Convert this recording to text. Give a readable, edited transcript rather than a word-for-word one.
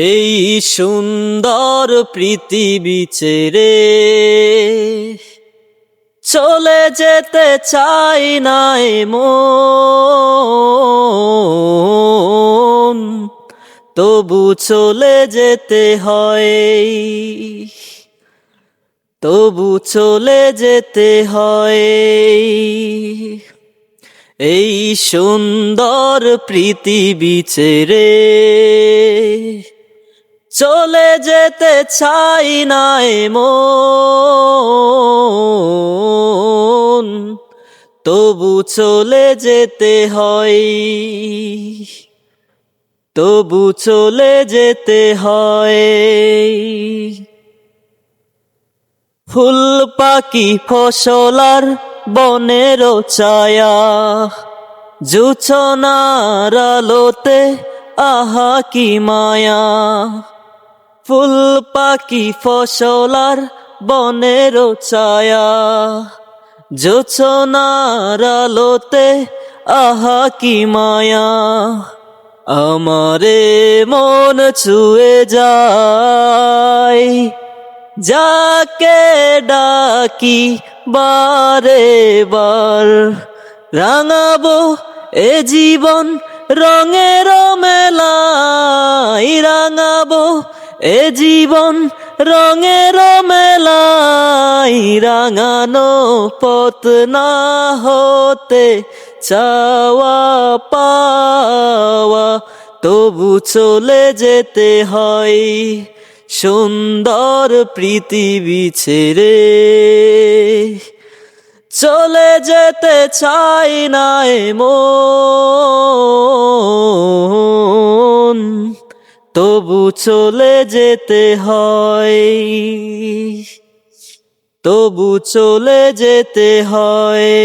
এই সুন্দর পৃথিবী ছেড়ে চলে যেতে চাই না মন, তবু চলে যেতে হয়, তবু চলে যেতে হয়। এই সুন্দর পৃথিবী ছেড়ে চলে যেতে চাই না মন, তবু চলে যেতে হয়, তবু চলে যেতে হয়। ফুল পাখি ফসলার বনের ছায়া, জোছনার আলোতে আহা কি মায়া। ফুল পাখি ফসলার বনের ছায়া, জোছনার আলোতে আহা কি মায়া। আমারে মন ছুঁয়ে যায়, যাকে ডাকি বারে বার। রাঙাবো এ জীবন রঙের মেলায়, রাঙাবো এ জীবন রঙের মেলায়। রাঙানো পথ না হতে চাওয়া পাওয়া, তবু চলে যেতে হয় সুন্দর পৃথিবী ছেড়ে। চলে যেতে চাই না মন, তবু চলে যেতে হয়, তবু চলে যেতে হয়।